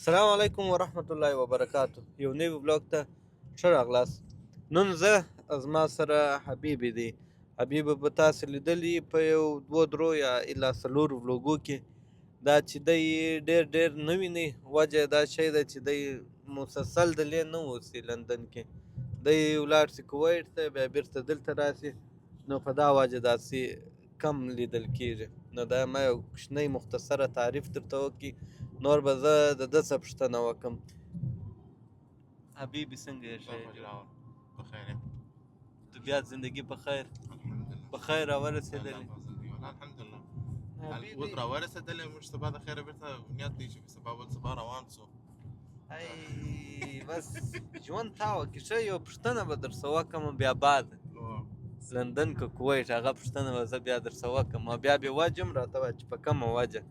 السلام علیکم ورحمت الله وبرکاتو. یو نوی بلاګ ته ښه راغلاست. نن زه زما سره حبیبي دی. حبیبه به تاسو لیدلی په یو دوه درو یا الا څلورو بلاګو کې. دا چې دی ډېر ډېر نه ویني، وجه دا شی ده چې دی مسلسل دلې نه اوسي لندن کې. دی ولاړ سي کویت ته، بیا بیرته دلته راسي، نو په دا وجه داسې کم لیدل کېږي. نو دا ما یو کوچنی مختصره تعریف درته وکړي، نور به زه د ده څه پوښتنه وکړم. حبیبي څنګه یې ښه جلاوه بخیر یم. طبیعت زندگی په خیر الحمدلله په خیر راورسېدلې. الله په زندګي والله الحمدلله حبیبي اوس راورسېدلې. موږ سبا د خیره بېرته نیت دی چې سبا بل سبا روان سو. ای بس ژوند تا وکړي. ښه یو پوښتنه به درڅه وکړم بیا بعد لندن که کویت، هغه پوښتنه به زه بیا درڅه وکړم او بیا بې وجه هم راته وایه چې په کومه وجه.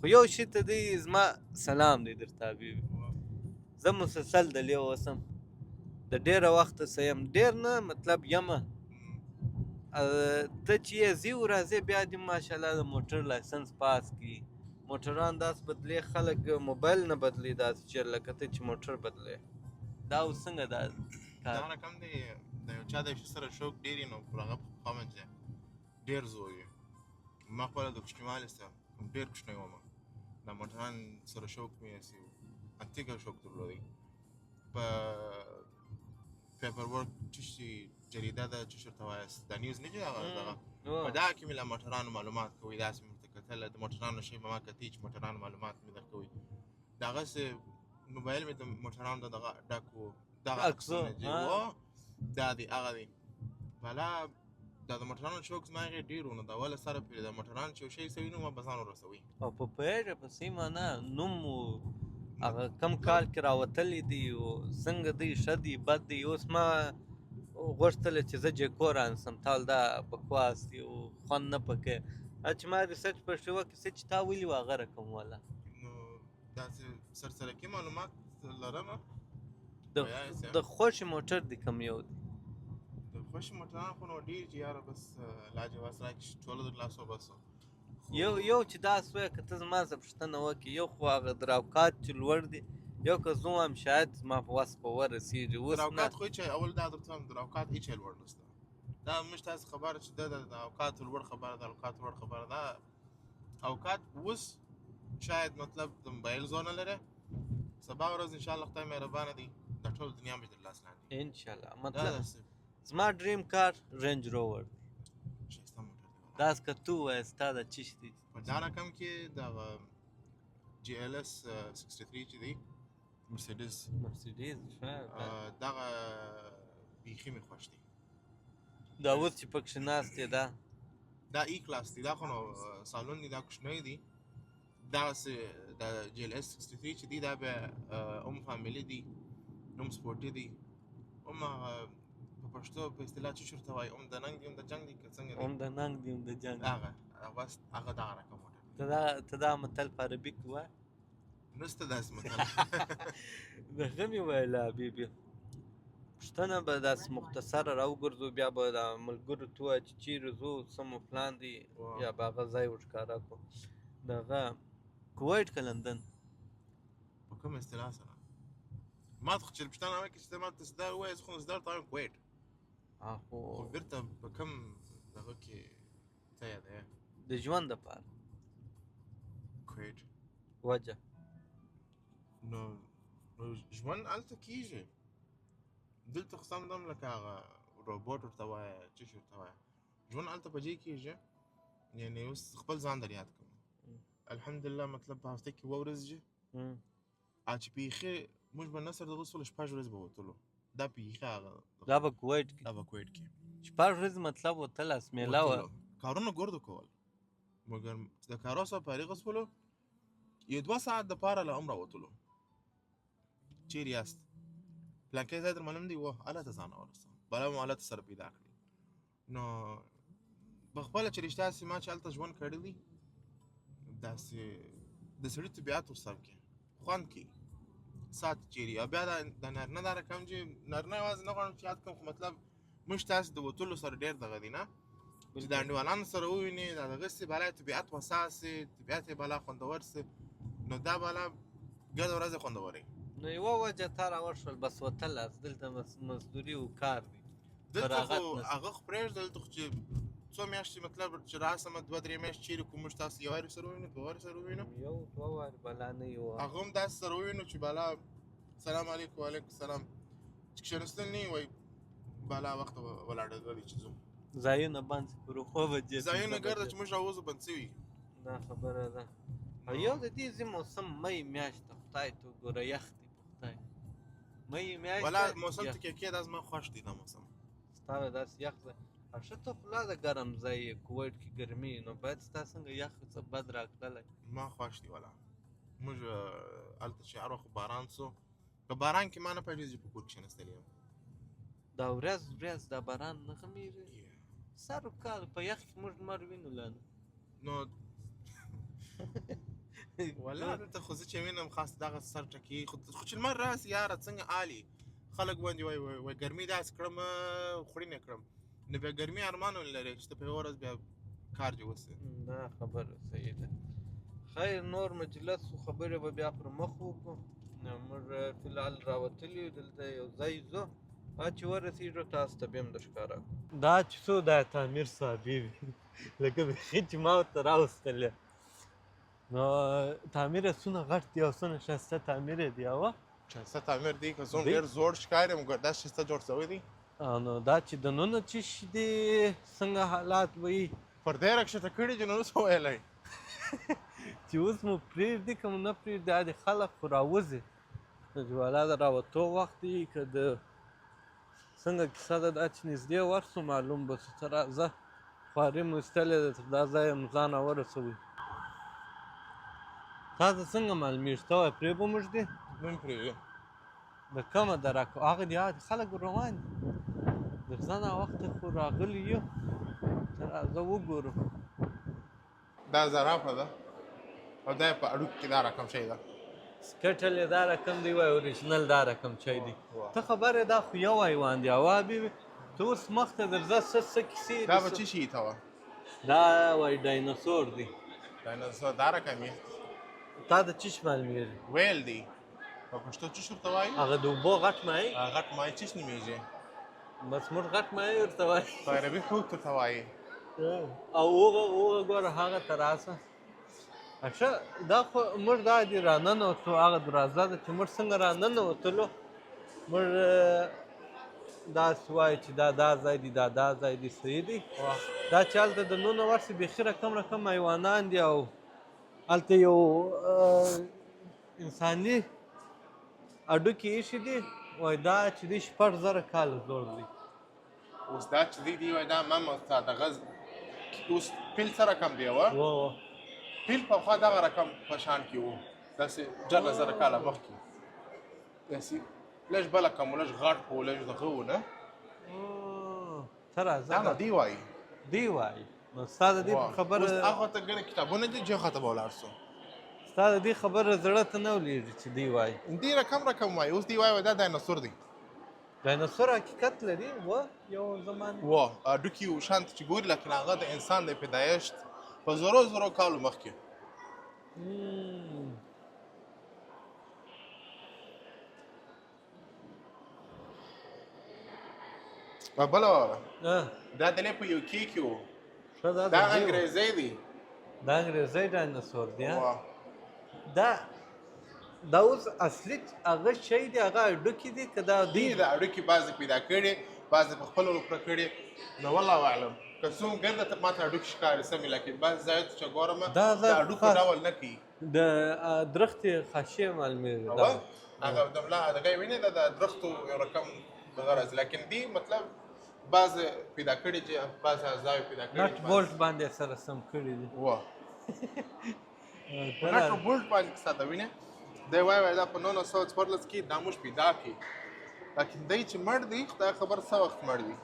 خو یو شي ته دی زما سلام دی درته حبیبي. زه مسلسل دلې اوسم د ډېره وخته څه یم، ډېر نه مطلب یمه. ته چې یې ځي و راځې بیا دې ماشاءالله د موټر لایسنس پاس کړي. موټران داسې بدلې، خلک موبایل نه بدلي داسې چې لکه ته چې موټر بدلې. دا اوس څنګه دا کار؟ دا رقم دی د یو چا د یو شي سره شوق ډېر وي نو پر هغه پخوا باندې ډېر زور وي. ما خپله د کوچنیوالي څخه ډېر کوچنی وم، د موټران سره شوق مې هسې انتیکه شوق درلودی. په پیپر ورک چې جریده ده چې ورته وایاست دا نیوز نه چې دغه په دغه کې مې له موټرانو معلومات کوي. داسې مې ورته کتل، د موټرانو شی به ما کتي چې موټرانو معلومات مې درکوي. دغسې موبایل مې د موټرانو د دغه ډک و، دغه عکسونه چې وو دا دی هغه دی. بلا دا د موټرانو شوق زما هغې ډېر و، نو د اوله سره پرې د موټرانو چې یو شی سوي نو ما به ځان ورسوي. او په پوهېږې په صحیح معنا نوم و هغه کم کال کې راوتلی دی او څنګه دی، ښه دی بد دی؟ اوس ما غوښتله چې زه جیکور انسم، تال دا بکواس دی او خوند نه پکې. چې ما ریسرچ پکې وکړي څه چې تا ویلي و هغه رقم والا، نو داسې سرسرکي معلومات لرم. د خوښې موټر دی کوم یو دی؟ د خوښې موټران خو نو ډېر چې یاره بس لاجواز راکړي ټوله در لاسو بسو. یو چې داسې وایه که ته زما څه پوښتنه وکړي، یو خو هغه دراوکات چې لوړ دی، یو که زه وایم شاید زما په وس په ورسېږي. اوس دراوکات خو چې اول دا درته وایم دراوکات هېڅ لوړ نشته. دا موږ تاسې خبره چې ده د اوقاتو لوړ خبره ده، اوقاتو لوړ خبره ده. اوقات اوس شاید مطلب د موبایل زونه لري، سبا ورځ انشاءالله خدای مهربانه دی د ټول دنیا مې در لاس لاندې انشاءالله. مطلب زما ډریم کار رینج روور ښایسته موټر دی. داسې که تو وایې ستا د چی شي دی؟ په دا رقم کې دغه جی ایل اس 63 چې دی مرسیډیز دغه بیخي مې خوښ دی. دا اوس چې پکښې ناست دی دا ای کلاس دی، دا خو نو سالون دی، دا کوچنی دی. دغسې د جی ایل اس 63 چې دی دا بیا هم فامیلي دی، هم سپورټي دی، هم په پښتو په اصطلاح چې ورته وایي هم د ننګ دی هم د جنګ دی که څنګه دی؟ هم د ننګ دی هم د جنګ. بس هغه دغه رقم موټر دی. ته دا متل په عربي کې وایه؟ نسته داسې متل. دغه مې ویله حبیبي. پوښتنه به داسې مختصره راوګرځو، بیا به د ملګرو ته ووایه چې چیرې ځو، څه مو پلان دی، یا به هغه ځای ورښکاره کړو. دغه کویت که لندن؟ په کوم اصطلاح سره؟ ما ته خو چې پوښتنه وکړي چې ته ما ته زه ووایې زه خو نو زه درته وایم کویت، خو بېرته په کوم دغه کې څه یادوې د ژوند دپاره کویت وجه؟ نو ژوند هلته کېږي، دلته خو سم دم لکه هغه روبوټ ورته وایه چې شي ورته وایه، ژوند هلته په دې کېږي. یعنې اوس خپل ځان در یاد کړم الحمدلله، مطلب په هفته کې 2 ورځې چې بیخي موږ به نثر دغه سوله 6 ورځې به وتلو. دا بیخي هغه دا به کویت کې؟ دا به کویت کې 6 ورځې مطلب وتل اسمیله وه، کارونه ګردو کول، مګر د کارو څخه فارغ شولو، یو 2 ساعت دپاره له هم راوتلو. چیرې یاست؟ پلانکی ځای در معلوم دی؟ وه هلته ځان ورسوم، بله مو هلته سره پیدا کړي. نو په خپله چې رښتیا سي ما چې هلته ژوند کړی دی، داسې د سړي طبیعت ورسره کې خوند کوي ساعت چیرې. او بیا د نارینه دا رقم چې نارینه یوازې نه غواړم چې یاد کړم، خو مطلب موږ تاسې د وتلو سره ډېر دغه دی نه، چې د انډیوالانو سره ووینې دا دغسې بالا طبیعت وسا سي، طبیعت یې بالا خوندور سي، نو دا بالا ګرده ورځې خوندورې. نو یوه وجه تا راوښول بس وتلاست دلته مزدوري و کار دی دلته فراغت خو نشته. هغه خو پرېږده، دلته خو چې څو میاشتې مطلب چې راسمه 2-3 میاشتې چیرې کوم موږ تاسو یو وارې سره ووینو 2 وارې سره ووینو یو دوه وارې بلا نه یو هغه هم داسې سره ووینو چې بالا سلام علیکم وعلیکم السلام چې کښېنستل نه وي بالا وخته ولاړېدلي چې ځو ځایونه بند شي پر اووه بجې ځایونه ګرده چې موږ راوځو بند شوي. دا خبره ده. او یو د دې ځي موسم می میاشت ده خدای ته وګوره یخ دی په خدای می میاشت والا موسم ته کې دا زما خوښ دی دا موسم. ستا به داسې یخ ده او ښه ته خو لا د ګرم ځای یې کویټ کې ګرمي نو باید ستا څنګه یخ څه بد راکړلی ما خوښ دی والا موږ هلته چې هر وخت باران سو په باران کې ما نه پوهېږي چې په کور کښېنستلی یم. دا ورځ دا باران نه غمیږي سر و کال په یخ کې موږ لمر وینو لا نه نو والا دلته خو زه چې وینم خاص دغه سر ټکي خو چې لمر راسي یاره څنګه عالي خلک باندې وایي ګرمي داسې کړم خوړینې کړم نو بیا ګرمي ارمان ولري چې ته په یوه ورځ بیا کار دې وسي. دا خبره صحیح ده. خیر نور مجلس خو خبرې به بیا پر مخ وکړو. موږ فلحال راوتلي یو دلته یو ځای ځو چې ورسېږو تاسو ته بیا هم درښکاره کړو. دا چې څو دا تعمیر صاحبي وي لکه بیخي چې ما ورته راوستلې نو تعمیر یې څونه غټ دی او څونه ښایسته تعمیر یې دی اوه ښایسته تعمیر دی که څوم ډېر زوړ ښکاري مګر دا ښایسته جوړ شوی دی. نو دا چې دننه چې شي دی څنګه حالات به وي پردې راکښته کړي دي نو نه څه ویلی چې اوس مو پرېږدي که مو نه پرېږدي دا د خلک خو راوځي د جوالا د راوتو وخت دی که د څنګه کیسه ده دا چې نږدې ورسو معلوم به سو ته راځه خواري مو ایستلې ده تر دا ځایه مو ځان راورسوئ. تا ته څنګه معلومېږي ته وایه پرې به موږ دي نه مې پرېږدي د کومه درکه هغه دي خلک روان دي درځه ناوخته خو راغلي یو ته راځه وګورو. دا زرافه ده او دا یې په اړوکي کې دا رقم شی ده سکټل یې دا رقم دی وایي اوریجنل دا رقم چی دی ته خبر یې دا خو یو حیوان دی او حبیبي ته اوس مخته درځه څه کیسې دا به څه شي ته وه دا وایي ډایناسور دی ډایناسور دا رقم یې تا د چیش معلومېږي ویل دی په پښتو چیش ورته وایي هغه د اوبو غټ ماهی غټ ماهی چیش نومېږي بس موږ غټ ماهی ورته وایي په عربي حوت ورته وایي او هغه ګوره هغه ته راسه ښه دا خو موږ دا دي راننوتو هغه دروازه ده چې موږ څنګه راننوتلو موږ داسې وایي چې دا ځای دی دا ځای دی صحیح دی دا چې هلته د ننه ورسې بیخي رقم حیوانان دي او هلته یو انساني هډوکي ایښي دي وایي دا چې دی 6,000 کاله زوړ دی. اوس دا چې دی وایي دا ما دغه اوس پیل څه رقم دی وه پیل پخوا دغه رقم په شان کې و داسې 4,000 کاله مخکې داسې لږ بله کم و لږ غټ و لږ دغه و نه ته راځه دا نو دی وایي نو ستا د دې په خبره اوس هغه ته ګڼې کتابونه دي چې هغه ته به ولاړ سو ستا د دې خبره زړه ته نه ولېږي چې دی وایي دی رقم وایي اوس دی وایي دا ډایناسور دی ډایناسور حقیقت لري و یو زمان و هډوکي و شان چې ګوري لکن هغه د انسان د پیدایشت په زرو کالو مخکې بله واوره دا دلې په یو کې و دا انګریزی دی دا انګریزی ډایناسور دی دا اوس اصلي هغه شی دی هغه هډوکي دي که دا دی د هډوکي بعضې پیدا کړي بعضې په خپله وکړه کړي نو والله اعلم که څوم ګرده ته ماته هډوکي ښکاري سمې لکن بعضې ځایو ته چې ګورم د هډوکو ډول نه کوي د درختې خاشیې معلومېږي هغه د ملا دغه یې وینې د درختو یو رقم دغه راځي لکن دی مطلب بعضې پیدا کړي چې بعضې اعضاوې پیدا کړي نټ بولټ باندې سره سم کړي دي په نټ بولټ باندې کیسه ده وینې دی وایي دا په 1914 کې دا موږ پیدا کړي لکن دی چې مړ دی خدای خبر څه وخت مړ دی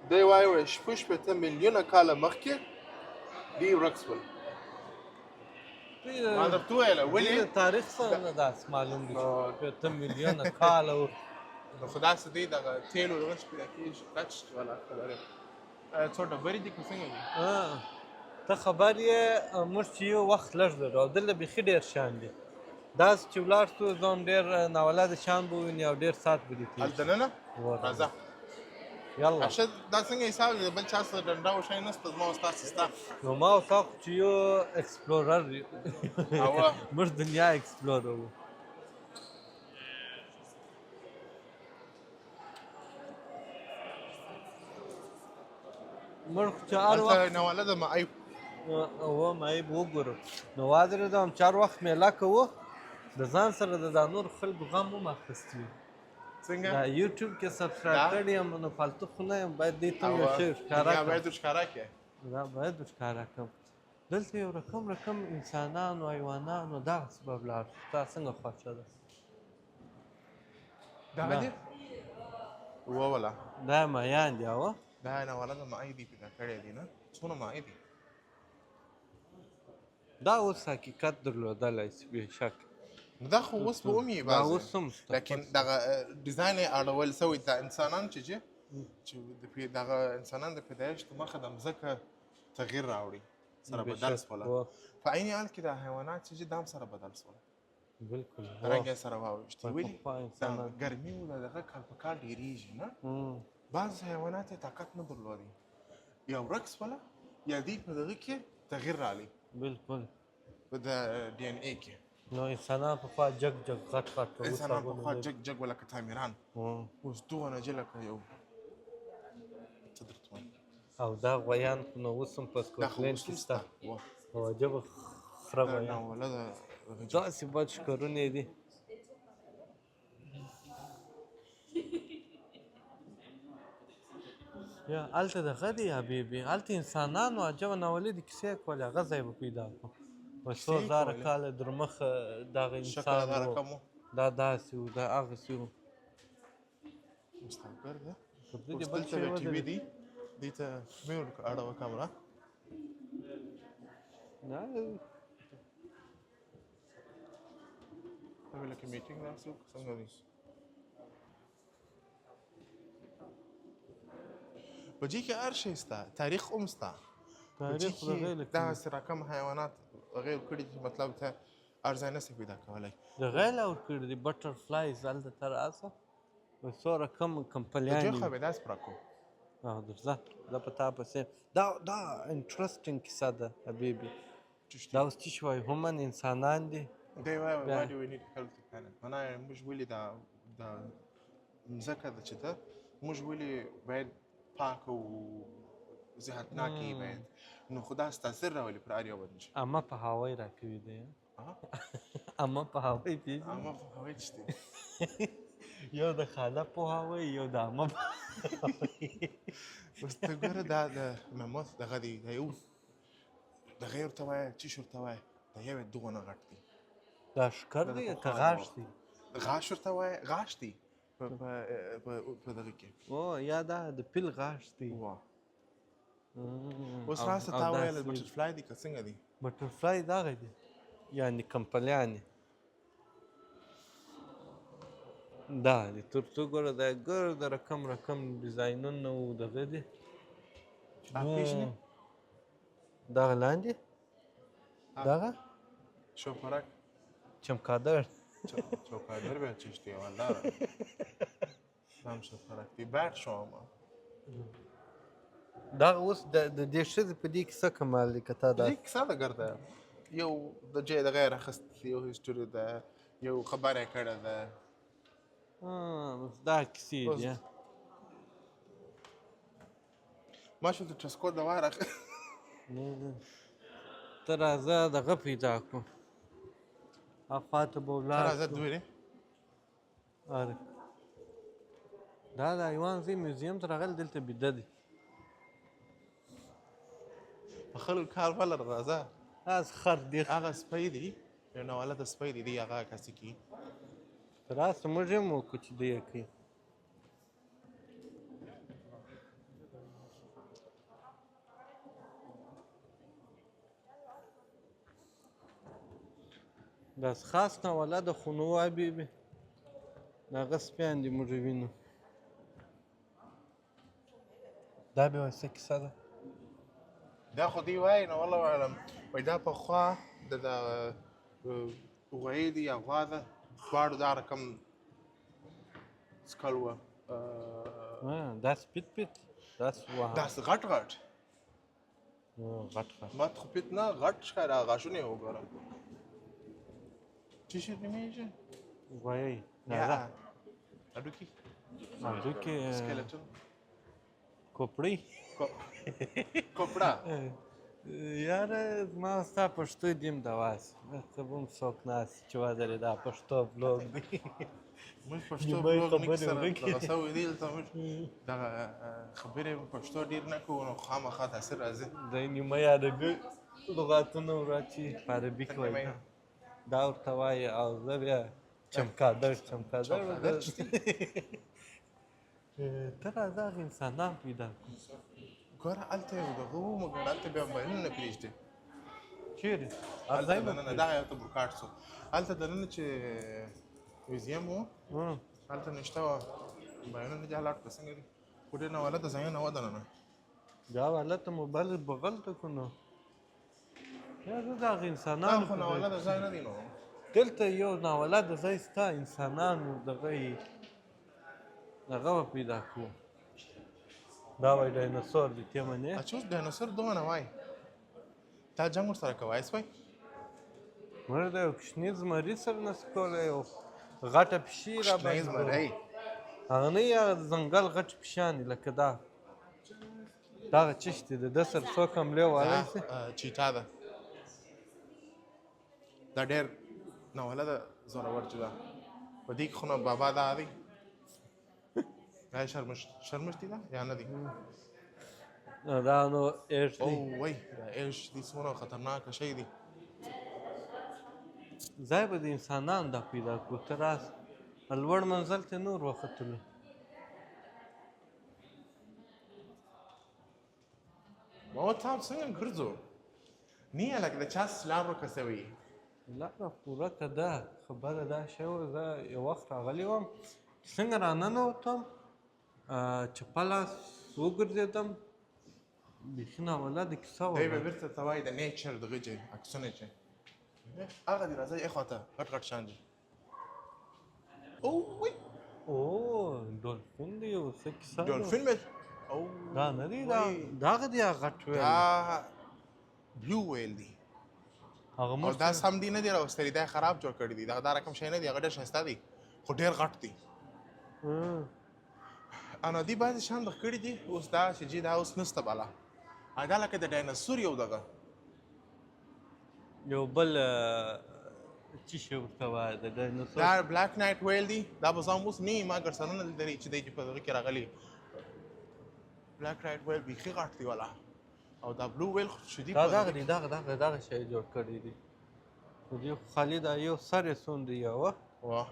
دی وایي 6 میلیونه کاله مخکې دی ورک شول ما درته وویله ولې تاریخ څه نه داسې معلوم دي 5 میلیونه کاله نو خو داسې دی دغه تیلو دغه چې پیدا کېږي کچ والا خبرې څو ډبرې دي که څنګه دي ته خبر یې موږ چې یو وخت لږ لرو او دلته بیخي ډېر شیان دي داسې چې ولاړ شو زه هم ډېر ناولده شیان به ووینې او ډېر ساعت به دې تېر هلته شي نه ورغله. راځه یلا ارشد دا څنګه حساب دی بل چا سره ډنډه او شی نسته زما او ستاسې ستا نو ما او تا خو چې یو اکسپلورر یو اوه موږ دنیا اکسپلورو موږ خو چې هر وخت هلته نوالده معیب اوه معیب وګورو نو وادرېدم چې هر وخت میله کوو د ځان سره د دا نور خلکو غم هم اخیستی وي څنګه دا یوټیوب کې سبسکرایب دا؟ کړی یم نو فالتو خو نه یم باید دې ته یو شی ښکاره دنیا کړم باید ښکاره کړې دا باید ښکاره کړم دلته یو رقم انسانان او حیوانان او دغسې به ولاړ شو ستا څنګه خوښه ده دغه دی ووله دا مایان دي اوه دا نوالده معی دي پیدا کړی دي نه څونه معی دي دا اوس حقیقت درلودلی شي بېشک نو دا خو اوس به ومي دا اوس هم شته لیکن دغه ډیزاین یې اړول سوی دا انسانان چې دغه انسانان د پیدایښت مخه د مځکه تغییر راوړي سره بدل سوله په عین حال کې د حیوانات چې دا هم سره بدل سوله بالکل رنګ یې سره واوښتي ولې پخوا دا انسانان ګرمي و دغه کال په کال ډېرېږي نه بعض حیوانات یې طاقت نه درلودی یا ورک سوله یا دوی په دغه کې تغییر راغلی بالکل په د ډي ان اے کې نو انسانان پخوا جګ جګ غټ غټ وو انسانان پخوا جګ جګ وه لکه تعمیران اوس دونه لکه یو څه درته وایم او دا غویان خو نو اوس هم په سکوټلند کې شته او عجبه خره غویان ناولده داسې بد ښکرونه دي یا هلته دغه دی حبیبي هلته انسانانو عجبه ناولدې کیسې یې کولې هغه ځای به پیدا کړو په څو زره کاله در مخه دغه انسان و دا داسې و دا هغسې و مستقر ده پر دې دې اوس بل دلته شی د ټي وي ودرېد دی دې ته مې ورکړه اړوه کامره دا لکه میټینګ داسې څنګه دی په دې کې هر شی شته تاریخ هم شته تاریخ دغه لیکلی داسې رقم حیوانات غیر کړي چې مطلب ته هر ځای نشي پیدا کولی دغه یې لا ورکړي دي بټرفلایز هلته ته راسه په څو رقم د کمپلیان دې دي خو به داسې پراکو او درځه دا په تا پسې دا انټرسټینګ کیسه ده حبیبي دا اوس څه شوی هومن انسانان دي دی وایي why do we need health planet معنا موږ ولې دا مځکه ده چې ده موږ ولې باید پاک او صحتناکې باید نو خو داسې تاثیر راولي پر هر یو بدن شي اما په هوای راکوي دی اما په هوای پېژنې اما په هوای چې دی یو د خاله پوهاوی یو د عمه اوس ته ګوره دا د ماموث دغه دی دا یو دغه یې ورته وایه چیش ورته وایه دا یو یې دغونه غټ دی دا ښکر دی که غاښ دی غاښ ورته وایه غاښ دی په دغه کې او یا دا د پیل غاښ دی اوس راسه تا ویل بټرفلای دی که څنګه دی بټرفلای دغه دی یعنې کمپلیانې دا دی تر څو ګوره دا ګرد رقم ډیزاینونه و دغه دی پیژنې دغه لاندې دغه شوپرک چمکادر چوکادر به چیش دی والله هم شوپرک دی بد شما دغه اوس د دې ښځې په دې کیسه کمال دی که تا دا دې کیسه ده ګرده یو د جای د غیر اخیست یو هیسټوري ده یو خبره یې کړې ده دا کیسې دي ما شو د ټرسکو د وار ته راځه دغه پیدا کړو هاخوا ته به ولاړ راځه دوی اره دا د حیوان ځای میوزیم ته راغلی دلته بیده دی په خلکو کار ولر راځه از خر دی هغه سپی دی یو ناولده سپی دی هغه کاسې کې راسه موږ هم وکړو چې دی یې کوي داس خاص ناولده خو نو حبیبي د هغه سپیان دي موږ وینو دا بې واسطه کیسه ده دا خو دی وایي نو والله اعلم وایي دا پخوا د غویي دي یا غوا ده دواړو دا رقم سکل وه داسې پیت داسې وهه داسې غټ غټ غټ غټ مات خو پیت نه غټ ښکاري هغه غاښونه یې وګوره څه شي نومېږي غویی هډوکي هډوکي سکeleton کوپړۍ کوپړه یاره زما ستا پښتو دیم دواسې ته به هم څوک ناست چې ودرې دا پښتو بلوګ دی موږ پښتو بلوګ نه سره دغه سوی دی دلته موږ دغه خبرې پښتو ډېر نه کوو نو خامخا تاثیر راځي دی نیمه عربي لغاتونه ورچې په عربي کې وایي دا ورته وایي او زه بیا چمکادر ته راځه هغه انسانان پیدا کړو ګوره هلته یو دغه و مګر هلته بیا موبایلونه نه پرېږدي چیرې هلته دننه دغه یو ته بروکاټ شو هلته دننه چې میوزیم و هلته نشته وه موبایلونه دې حالات به څنګه دي خو ډېر ناولده ځایونه وه دننه دا حالته موبایل بغل ته کړو نو یا زه د هغه انسانانو خو ناولده ځای نه دی نو دلته یو ناولده ځای ستا انسانانو دغه به پیدا کړو دا وایي ډایناسور دی ته منې چې اوس ډایناسور دغه نه وایي تا جنګ ورسره کوای سوای مړ د یو کوچني زمري سره نسو کولی یو غټه پشي را کوچنی زمری هغه نه یا ځنګل غټ پشیانې لکه دا دغه چشت دی د ده سره څوک حملې وهلی شي چیتا ده دا ډېر ناولده زورور چې ده په دې کې خو نو بابا دا دی دا شرمش دی دا یا نه دی دا نو ایش دی وای دا ایش دی څومره خطرناکه شی دی ځای به د انسانانو دا پیدا کړو ته راسه لوړ منزل ته نور وختلو ما ورته څنګه ګرځو نه لکه د چا سلام ورکوي لاره پوره که ده خبره دا شی وه زه یو وخت راغلی وم څنګه راننوتم چې پلاس وګرځېدم بیخي ناولده کیسه وه دی به بېرته ته وایي د نیچر دغه چې عکسونه چې هغه دې راځه یې خواته غټ غټ شیان دي اووی ډولفین دی یو څه کیسه ډولفین مې دا نه دی دغه دی هغه غټ ویل دا بلو ویل دی هغه او دا سم دی نه دی راوستلی دا خراب جوړ کړی دی دا رقم شی نه دی هغه ډېر ښایسته دی خو ډېر غټ دی انا دی بعضې شیان دغه کړي دي اوس دا چې جي دا اوس نسته بالا دا لکه د ډایناسور یو دغه یو بل څه شی ورته وایه د ډایناسور دا بلاک نایټ ویل دی دا به زه هم اوس نه یم ما ګرسرونه لیدلي چې دی په دغه کې راغلي بلاک نایټ ویل بیخي غټ دی والا او دا بلو ویل شدي دغه دی دغه شی جوړ کړی دی خو دې خالي دا یو سر یې څومره یو واه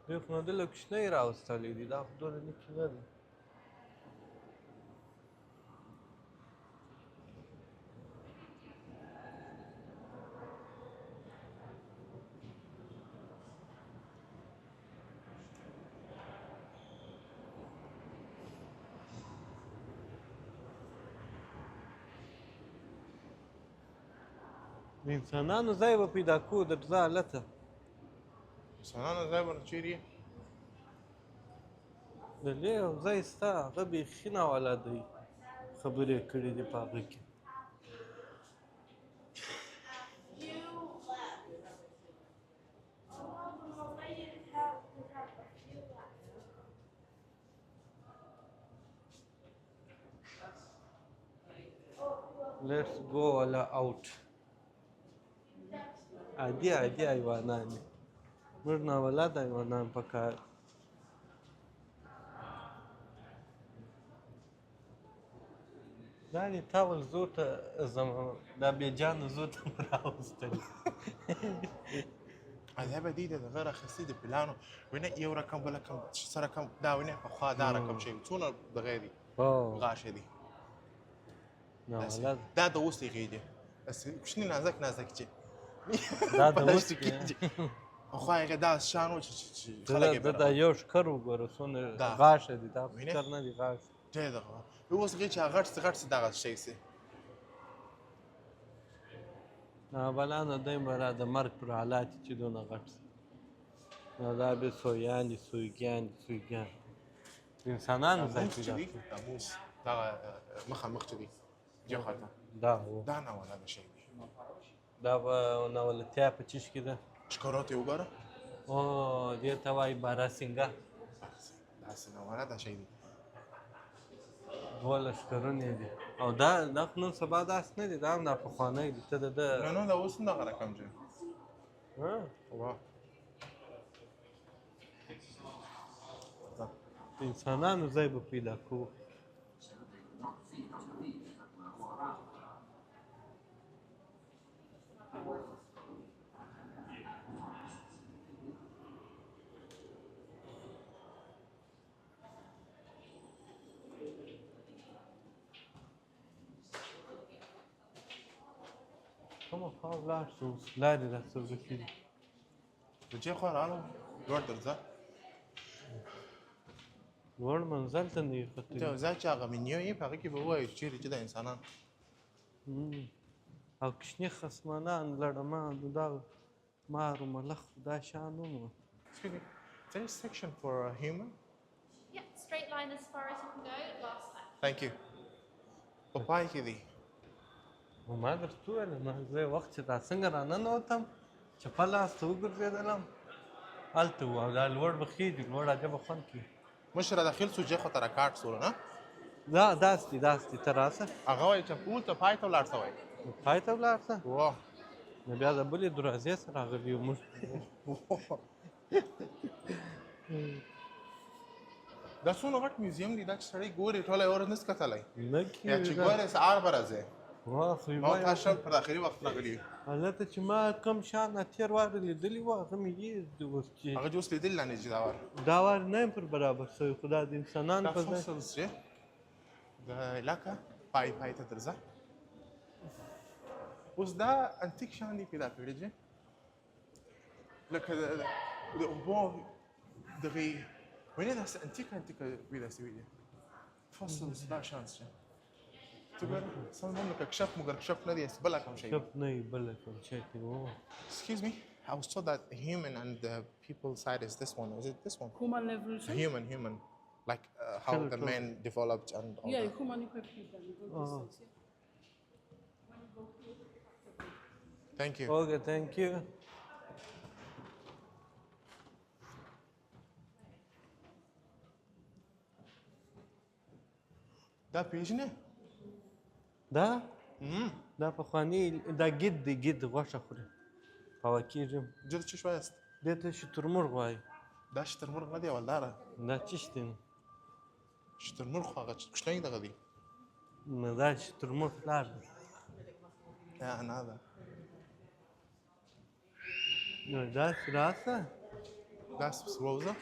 دوی خو نو دله کوچنی راوستلی دي دا خو دومره نکي نه دی د انسانانو ځای به پیدا کړو درځه هلته انسانانو ځای به چیرې د دې یو ځای سته هغه بیخي ناولده دی خبرې یې کړي دي په هغه کې Let's go all out. عادي حیوانان دي موږ ناولده حیوانان پکار دا دې تاول زور ته دا بېجانه زور ته مو راوستلي دا به دي د دغه راخیستي د پلانو وینه یو رقم بل رقم څه رقم دا وینه پخوا دا رقم شی څونه دغه دي غاښې دي ناولده دا د اوس هغې دي کوچني نازک چې دا د اوس کې پخوا هغې دا شیان وو چې خلک یې دا یو ښکر وګوره څونه غاښه دي دا ښکر نه دي غاښ ډېر دغه اوس هغې چې غټ څه دغه شی سي بلانه دایمه را د مرګ پر حالات چې دونه غټ نو دا به سویان دي سویګیان دي سویګیان انسانانو ځای ناموس چې پیدا دی کړو ناموس دغه مخامخ چې دی جهه ته دا و دا نه ولاده شی دی دا به نولتیا په چیش کې ده ښکارات یې وګوره او دې ته وایي باراسینګه داسې نه ولاده شی دی 12 کلونه دي او دا خو نن سبا داسې نه دي دا هم دا پخوانی دي ته د ده نه نه دا اوس هم دغه رقم دی ها؟ واه د انسانانو ځای به پیدا کوو کومه خوا ولاړ شو اوس لارې راڅه ورکې دي د چا خوا راغلم لوړ درځه لوړ منزل ته نه یې ته ختلي ځه چې هغه منیو یې په هغه کې به ووایو چیرې چې د انسانان او کشني خصمانان لړمان دغه مار و ملخ دا شیان وو Excuse me, is there a section for a human? Yeah, straight line as far as you can go, last left. Thank you. په پای کې دی نو ما درته وویل ما زه وخت چې دا څنګه راننوتم چپه لاس ته وګرځېدلم هلته وو او دا لوړ به خېږي لوړ عجبه خوند کوي مشره داخل سو جخه ته راکاټ سول نه دا داسې دي ته راسه هغه وایي چې پول ته پای ته ولاړ سوی پای ته ولاړ شه واه نو بیا د بلې دروازې سره راغلي یو موږ دا څونه غټ میوزیم دی دا چې سړی ګوري ټوله یې ورځ نس کتلی نه یا چې کېږي ګورې سهار به راځې واه خو ما تا شل پر اخري وخت راغلي یو هلته چې ما کم شان تېر وار لیدلي وو هغه مې یې اوس چې هغه چې اوس لیدل لا نږدې دا وار دا وار نه یم پر برابر شوی خو دا د انسانانو دا په ځای فصل چې د علاقه پای ته درځه اوس دا انتیک شان دی پیدا کړی چې لکه د اوبو دغې وینې داسې انتیکه پیدا شوي دي فصل دا شان چې ته ګوره سم هم لکه کشف مګر کشف نه دی بله کوم شی شپ نه وي بله کوم شی کې وو Excuse me, I was told that human and the people side is this one. Is it this one? Human evolution? Human. Like how Kill it the off. man developed and all Yeah, that. human equipment. Oh. Thank you. اوکې تhank you دا پیژنې؟ دا دا پخواني دا ګید دی ګید غوښه خوري هوا کېږم جد چی شوایست؟ دې ته شترمرغ وایي دا شترمرغ نه دی ولداره دا چیش دی نو شترمرغ خو هغه کوچنی دغه دی نه دا شترمرغ پلار دی نه ده نو داسې راسه دا سپسووزه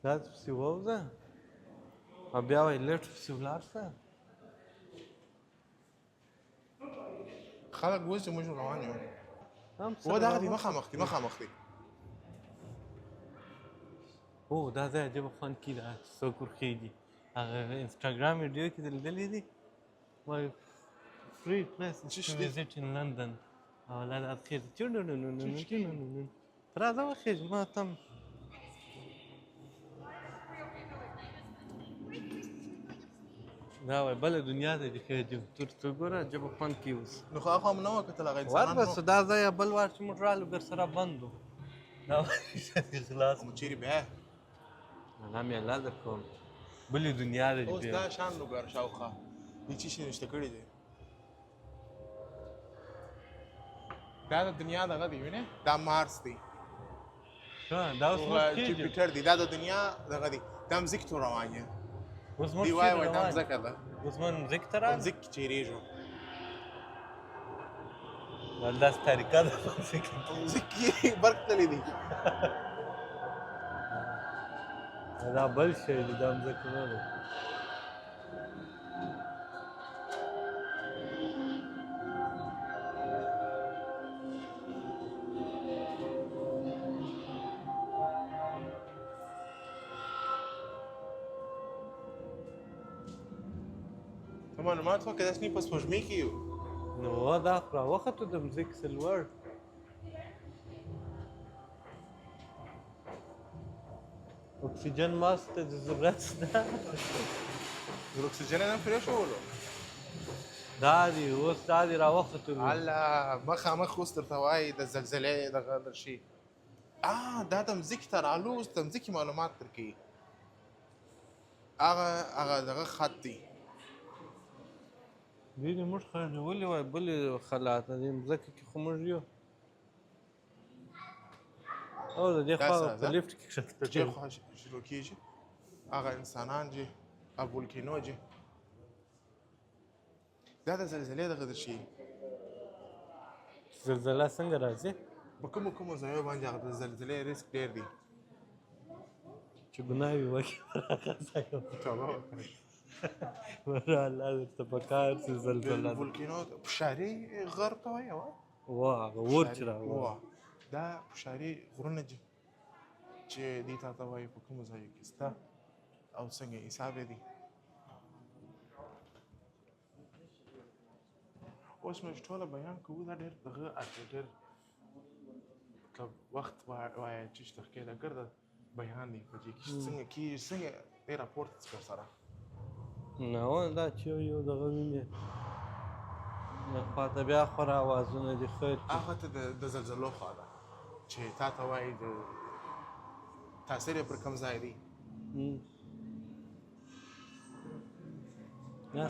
داسې پسې ووځه او بیا وایي لټ پسې ولاړ شه خلک وایي چې موږ روان یو هم و دغه دی مخامخ دی او دا ځای عجبه خوند کوي دا څوک ورخېږي هغه انسټاګرام ویډیو کې دې لیدلی دي وایي free place Just to this- visit in London او لا لا خیر راځه وخېږ ما تم دا وایي بله دنیا ته دې خېږي تر څو ګوره عجبه خوند کوي اوس نو خو هغه هم نه وکتل هغه انسانان وربس دا ځای بل وار چې موږ رالو در سره بند و دا وایي خلاص نو چیرې بیا الله مې الله در کوم بلې دنیا ده اوس دا شان وګوره شاوخوا هېڅ شي نشته کړي دی دا د دنیا دغه دی وینې دا مارس دی دا اوس موږ خېږي جوپیټر دی دا د دنیا دغه دی دا مځکې ته روان یې اوس موږ دی وایي خېږي دا روان مځکه ده اوس موږ مځکې ته په راغلو مځکې کې چیرېږو داسې طریقه ده په مځکې کې برق تللی دی دا بل شی دی دا مځکه نه ده ته معلومات وکړه داسې نه په سپوږمۍ کې یو نو دا خو راوخته د مځکې څخه لوړ. اکسیجن ماسک ته د ضرورت شته. د اکسیجن نه پرېښولو دا دی اوس دا دی راوختلو. الله مخامخ اوس درته وایي د زلزلې دغه درشي دا د مځکې ته رالو اوس د مځکې معلومات درکوي هغه دغه خط دی دوی دې موږ خرجولي وای بلې خلا ته دې مځکه کې خو موږ یو او د دې خوا په لیفټ کې د کښته دې خوا شروع کېږي هغه انسانان چې ابولکینو چې دا د زلزلې دغه درشي زلزله څنګه راځي په کومو ځایو باندې هغه د زلزلې ریسک ډېر دی چې ګناه وي وکړي توبه وکړئ وره الله درته په کار چې زلزله ده ولکینو فشاري غر ته وایي وا هغه اور چې راوړي دا فشاري غرونه دي چې دې تا ته وایي په کومو ځایو کې شته او څنګه حساب یې دی اوس موږ ټوله بیان کوو دا ډېر دغه ډېر مطلب وخت وایه چې تحقیق ګرده بیان دی په دې کې څنګه کېږي څنګه دی راپورته څه سره نه دا چې یو دغه وینې خواته بیا خورا اوازونه دي خیر هغه ته د زلزلو خوا ده چې تا ته وایي د تاثیر یې پر کوم ځای دی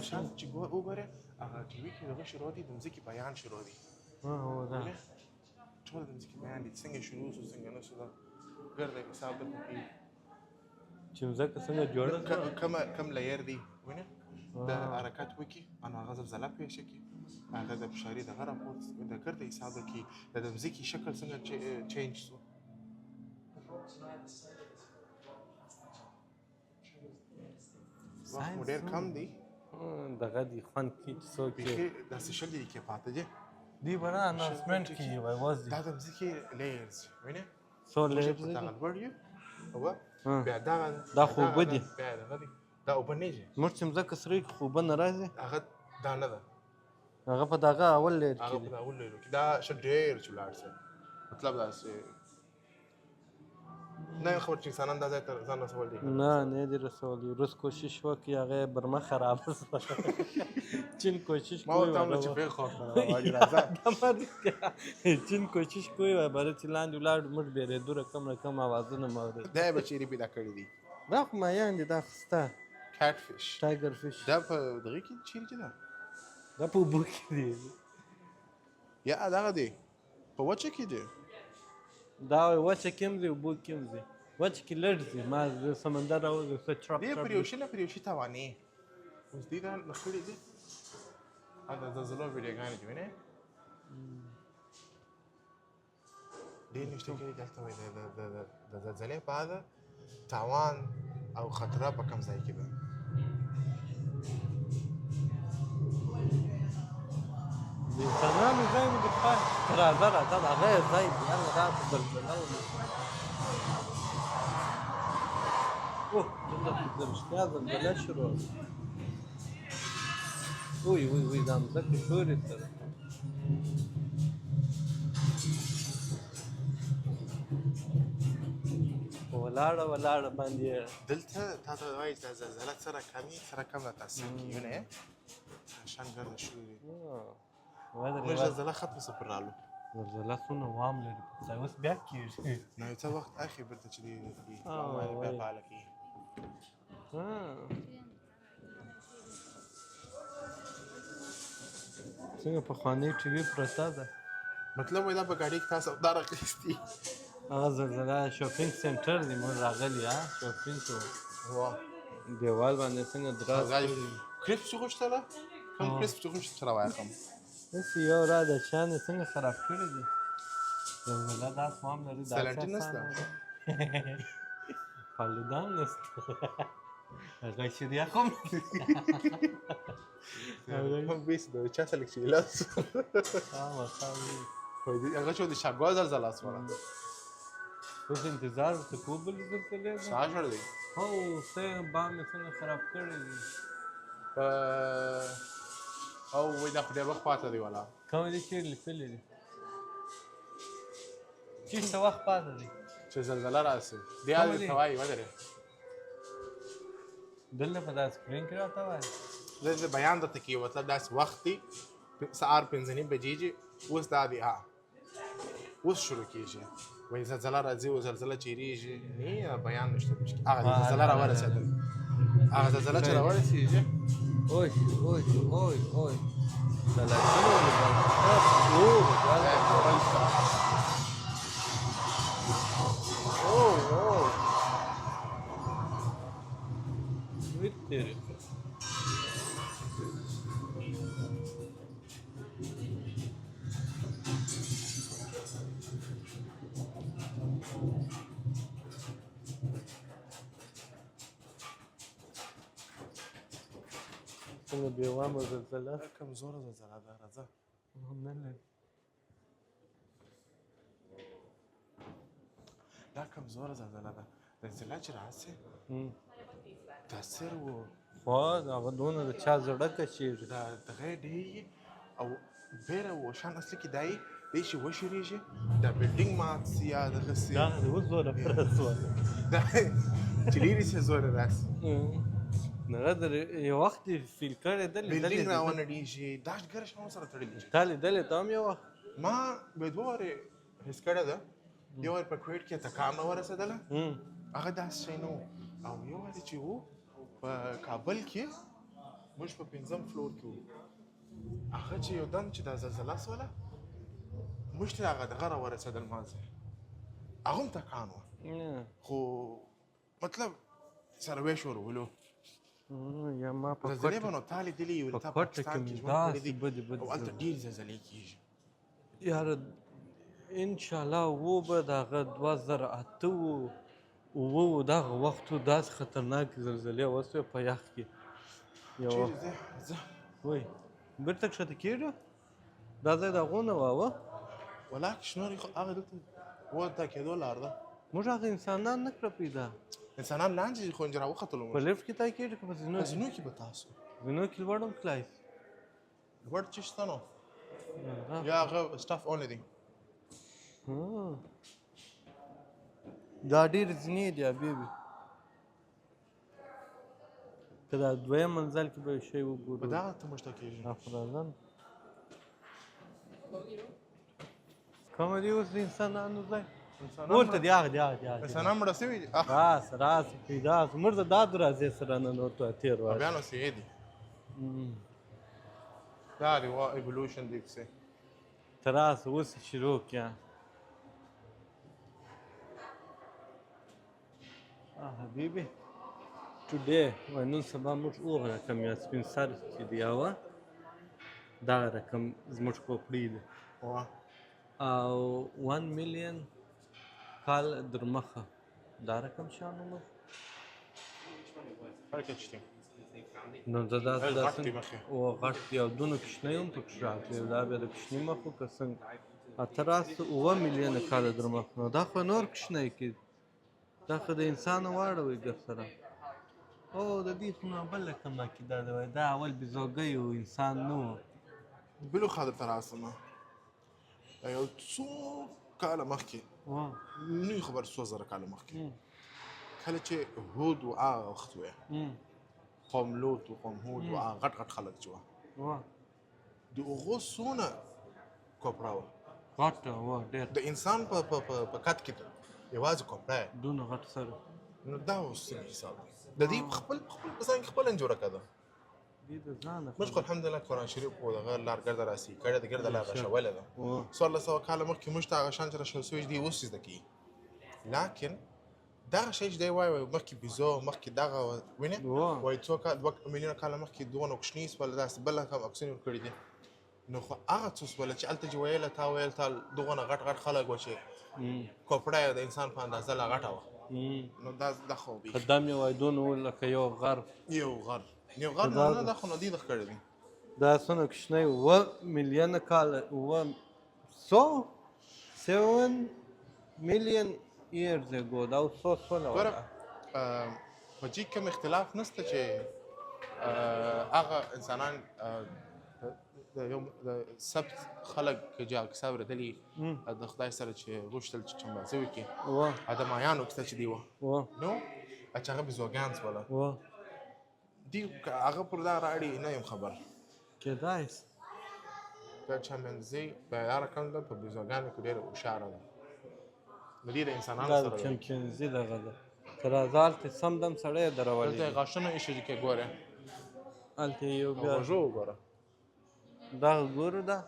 شان چې وګوره هغه ټي وي کې دغه شروع دي د مځکې بیان شروع دي هو دا ټول د مځکې بیان دي څنګه شروع شو څنګه نه شو دا ګرده حساب درته کوي چې مځکه څنګه جوړه کم لیر دی وینه د حرکت وکي ان هغه زلزله پېښه کی هغه د فشاري دغه راپورټ د ګرده حساب کوي د مځکې شکل څنګه چینج شو وخت مو ډېر کم دی دغه دی خوند کې څوک داسې شل دي کې پاته دي دی بنا اناونسمنت کې وای واز دا د مځکې لیرز وینه سو لیرز دا غلبړ یو او بیا دا خوب دي بیا دغه دی دا اوبه نه دي موږ چې مځکه سره خوب نه راځي هغه دا نه ده هغه په دغه اول لیر کې هغه په اول لیر کې دا ش ډېر چلاړ څه مطلب دا څه نه خبر چې انسانان دا ځای ته ځان رسول دي نه دي رسولي روس کوشش وکړي هغه برما خراب چین کوشش کوي ما ته چې په خو راوړي راځه چین کوشش کوي برابر چې لاندې ولاړ موږ بیره دوره کم اوازونه موري دا بچی پیدا کړی دي دا خو ما یان دي دا خسته کټ فش ټایګر فش دا په دغه کې چیرې ده دا په بوک دي یا دا دی په وچه کې دی دا وچه کوم دی بو کوم دی وچه کې لړزي ما د سمندر او د سترپ دی پر یو شي توانی اوس دې دا نخړې دي دا زلزلو ویډیوګانې دی نه دې نشته کې دلته وای د زلزلې په اړه تاوان او خطر په کوم ځای کې ده انسانانو ځای مو د پای راځه دا غیر ځای دی الله دا زلزله اوه دلته د رښتیا زلزله شروع وي دا مځکه شورې سره ولاړه باندې دلته تا ته وایي چې زلزله سره کمه تاثیر کوي نه عشان ګرده شوې موږ زلزله ختمه سفر رالو زلزله څونه وام لري دا اوس بیا کېږي نو څه وخت اخی برته چې دی بیا فعاله کېږي څنګه پخوانۍ ټي وي پرته ده مطلب وای دا په ګاډي کې تاسو دا راخېستي هغه زلزله شاپینګ سنټر دی موږ راغلي شاپینګ کوو دیوال باندې څنګه دراز کریسپ چې غوښتله کوم کریسپ چې غوښتل راوایې کوم داسې یو را د چانې څنګه خراب کړي دي زلزله داس هم لري سلنټي نشته فالودان نشته هغه شریعه هم هم بیس د چا سلیکشن لاس هغه چې د شاګوال زلزله اسمه اوس انتظار ته کوبل زلزلې ساجر دی هو څنګه بام څنګه خراب کړی دي او وای دا خو ډېر وخت پاته دی والا کوم دي چیرې لیکلي دي چېرته وخت پاته دی چې زلزله راسي دی کومه هغې دي؟ ته وایي ودرې دلته په دا سکرین کې راته وایي زه بیان درته کوي مطلب داسې وخت دی سهار 5:30 بجې چې اوس دا دی اوس شروع کېږي وایي زلزله راځي او زلزله چیرېږي نه بیان نشته هغه زلزله راورسېدل هغه زلزله چې راورسېږي اوی اوی اوی اوی سلاسل ولې اوه اوه ویتری څنګه بېوامه زلزله کمزوره زلزله ده راځه نه لري دا کمزوره زلزله ده زلزله چې راسي تاثیر و خو هغه دونه د چا زړه کچېږي دا دغه ډېرېږي او بیره و شان اصلي کې دا یې دی چې وشورېږي دا بلډینګ مات سي یا دغه سي دا د اوس زوره پره سوه دا چې لرې سي زوره راسي هغه د یو وخت یې فیل کړی ده بلډینګ راونړېږي دا ګره شیانو سره تړلي دي تا لیدلې ته هم یو وخت ما به دوه وارې حس کړې ده یو وار په کویټ کې تکام نه ورسېدله هغه داسې شی نه و او یو وارې چې و په کابل کې موږ په 5م فلور کې وو هغه چې یو دم چې دا زلزله سوله موږ ته هغه دغه راورسېدل مازې هغه هم تکان وه خو مطلب سره وې شورولو یا ما په زلزلې به نو تا لیدلي یو تا پاکستان کې ژوند کړی دی او هلته ډېرې زلزلې کېږي یاره انشاءالله و به د هغه 2008 اوه دغه وخت و داسې خطرناکې زلزلې وسوې په یخ کې یو چیرې ځه وای بېرته کښته کېږه دا ځای د هغو نه واوه ولاکه شنورې خو هغه دلته ورته کېدو لار ده موږ هغه انسانان نه کړه پیدا انسانان لاندې خو نجر راوختلو په لیفټ کې تا کېږي که په زینو په زینو کې به تاسو زینو کې لوړ هم تلای شي لوړ چې شته نو یا هغه سټاف اونلی دی دا ډېر زینې دي حبیبي که دا دویم منزل کې به یو شی وګورو په دغه ته موږ ته کېږي افرازن کومه دی اوس د انسانانو ځای ورته دی هغه دی انسانان مړه سوي دي راس پیدا زموږ د دا دروازې سره ننوتو تېر وایي بیا نو سوي دي دا دی وا ایولوشن دی پسې ته راسه اوس یې شروع کړه حبیبي ټوډے وایي نن سبا موږ هغه رقم یا سپین سر چې دی هغه دغه رقم زموږ کوپړي دی او 1 ملیون کال در مخه دا رقم شان موږ فرق شته نو دا غټ دی مخې او غټ دی او دونه کوچنی هم پکې راغلی دا بیا د کوچني مخ که څنګه اته راسته 7 میلیونه کاله در مخ نو دا خو نور کوچنی کې دا خو د انسان واړوي ګر سره او د دې خو نه بله کومه عقیده ده وایي دا اول بیزوګی و انسان نه و بلو خاطر ته راسمه دا یو څو کاله مخکې نوی خبر 2000 کاله مخکې کله چې هود و هغه وخت وی قوم لوط و قوم هود و هغه غټ غټ خلک چې وه د هغو څونه کوپړه وه غټه وه ډېر د انسان په قد کې یوازې کوپړه یې دونه غټ سره نو دا اوس څنګه حساب دی د دې خپل ځان کې خپله انجوړه کړه دې د ځانه موږ خو الحمدلله قرآن شریف خو دغه لار ګرده راسي کړې د ګرده لار راشولې ده 1400 کاله مخکې موږ ته هغه شان چې راشل سوي دي اوس زده کوي لکن دغه شی چې دی وایي مخکې بیزو مخکې دغه وینې وایي 2 میلیونه کاله مخکې دونه کوچني سول داسې بله هم اکسین ورکړي دي نو خو هغه څه سوله چې هلته چې ویله تا ویل تا دغونه غټ غټ خلک وه چې کوپړه یې د انسان په اندازه لا غټه وه نو دا خو وي قدام یې وایي دونه و لکه یو غر یو غر نه دا خو نه دی کړی دی دا څونه کوچنی 7 میلیونه کاله 7 میلیون years ago دا اوس څو سوله ګوره په دې کوم اختلاف نشته چې هغه انسانان د سبت خلک چې کیسه اورېدلې د خدای سره چې غوښتل چې چمبازي وکړي ادمایانو کیسه چې دی وه نو چې هغه بیزوګان شوله دي هغه پر دا راړي نه یم خبر کېدای شي دا چمبازي په هر رقم ده په بیزوګانو کې ډېره هوښیاره ده نو دې د انسانانو دا سره چمپینزي دغه ده تر هلته سم دم سړی درولي دلته یې غاښونه ایښي کې ګوره هلته یو بیا غوږو وګوره دغه ګورو ده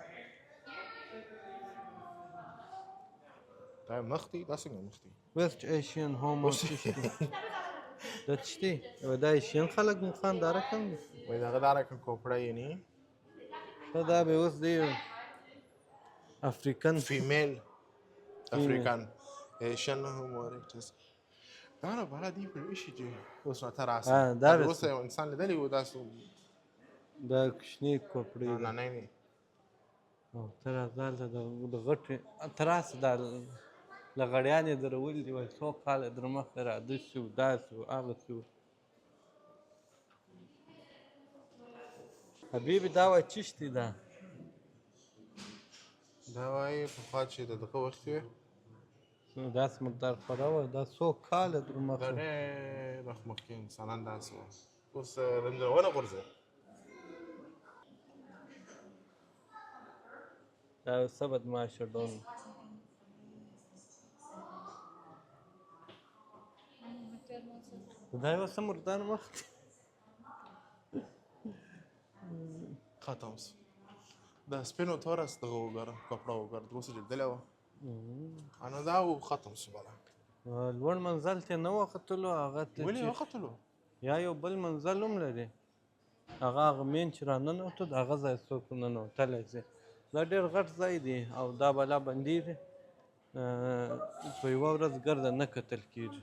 دا مخ دی دا څنګه مخ دی ویسټ ایشین هومو دا څه دي دا ایشین خلک مخان دا رقم دي وایي دغه دا رقم کوپړه یې نه دا به اوس دی افریقن فیمیل افریقن ایشین هومو اریکټس دا نه بلا دی په شي چې اوس نه تر اسه دا اوس یو انسان لیدلی و دا دا کوچني کوپړې نه نه نه او تر ځال د غټ تراس دا لغړیانې درول دي وای څو کال در مخ را د شو داسو هغه شو حبیبي دا وای چشتي دا وایي په خوا چې د دغه وخت وي داس مقدار خورا دا څو کال در مخ دا ډېر وخت مخکې انسانان داسې وو اوس رنځونه غورځي دا څه بدمعاشه ډول دا یو څه مردان وخت ختم شو د سپینو تورس دغه وګوره کپړه وګوره اوس لیدلی وه نو دا ختم شو بله لوړ منزل ته نه وختلو هغه ولې وختلو یا یو بل منزل هم لري هغه مین چې راننوتو د هغه ځای څوک ننوتلی شي دا ډېر غټ ځای دی او دا بلا بندي دی په یوه ورځ ګرده نه کتل کېږي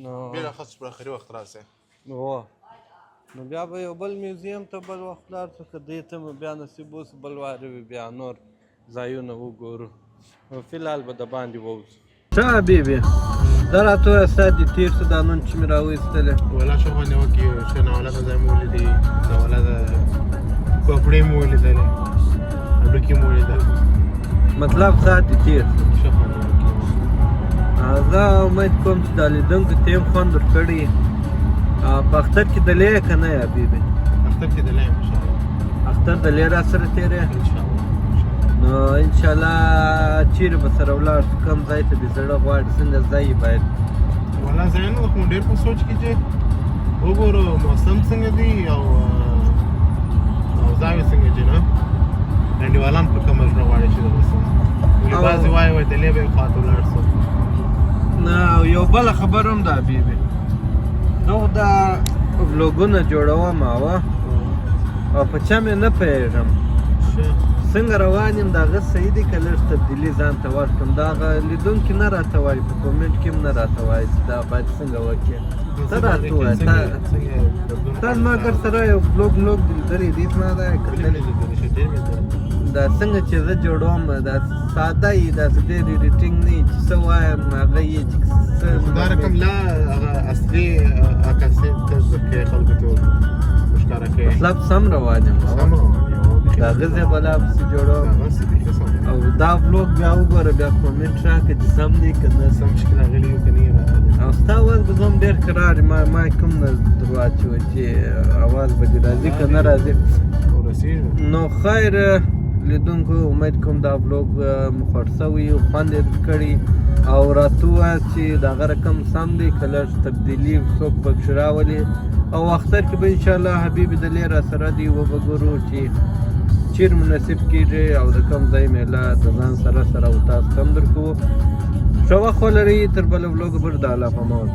نو بېله خاص پر اخري وخت راسئ نو بیا به یو بل میوزیم ته بل وخت لاړ شو که دې ته مو بیا نصیب اوس بل وارې وي بیا نور ځایونه وګورو نو فلحال به د باندې ووځو څه حبیبي دا راته ووایه ساعت دې تېر شو دا نن چې مې راویستلې ولا شو باندې وکړي ښه ناولده ځای مو ولیدې ناولده کوپړې مو ولیدلې هډوکي مو ولیدل مطلب ساعت دې تېر شو ښه خوند وکړي زه امید کوم چې دا لیدونکو ته یې خوند ورکړی په اختر کې دلې یې که نه یې حبیبي اختر کې دلې یم انشاءالله اختر دلې را سره تېری نو انشاءالله چیرې به سره ولاړ شو کوم ځای ته دې زړه غواړي څنګه ځای باید والا ځای نه خو ډېر په سوچ کې چې وګورو موسم څنګه دی او ځای څنګه چې نه انډیوالان په کومه زړه غواړي چې دغه څه ولې بعضې وایي دلې به یې خوا ته ولاړ شو نه یو بله خبر هم ده حبیبي زه دا ولوګونه جوړوم او په چا مې نه پوهېږم څنګه روان یم د هغه صحیح دی که لږ تبدیلي ځان ته ورکړم د هغه لیدونکي نه راته وایي په کومنټ کې هم نه راته وایي چې دا باید څنګه وکړې ته راته ووایه تا زما ګډ سره یو بلوګ دې لیدلی دی زما دا کتلی دا څنګه چې زه جوړوم دا ساده یي داسې ډېر ایډیټینګ نه یي چې څه وایم هغه یي چې دا رقم لا هغه اصلي عکاسي ته درکوې خلکو ته ښکاره کوې مطلب سم روان یم د هغه ځای به لا پسې جوړوم او دا بلوګ بیا وګوره بیا کومنټ راکړه چې سم دی که نه سم شکل راغلی یو که نه یې راغلی او ستا اواز به زه هم ډېر کرار ما کوم نه در واچوه چې اواز به دې راځي که نه راځي نو خیر لیدونکو امید کوم دا بلوګ مو خوښ شوی خوند یې کړی او راته ووایاست چې د هغه رقم سم دی که لږ تبدیلي څوک پکښې راولي او اختر کې به انشاءالله حبیبي دلې را سره دی وبه ګورو چې چیر مناسب کېږي او د کوم ځای میله د ځان سره او تاسو هم درکوو ښه وخت ولرئ تر بله بلوګه پورې د الله په امان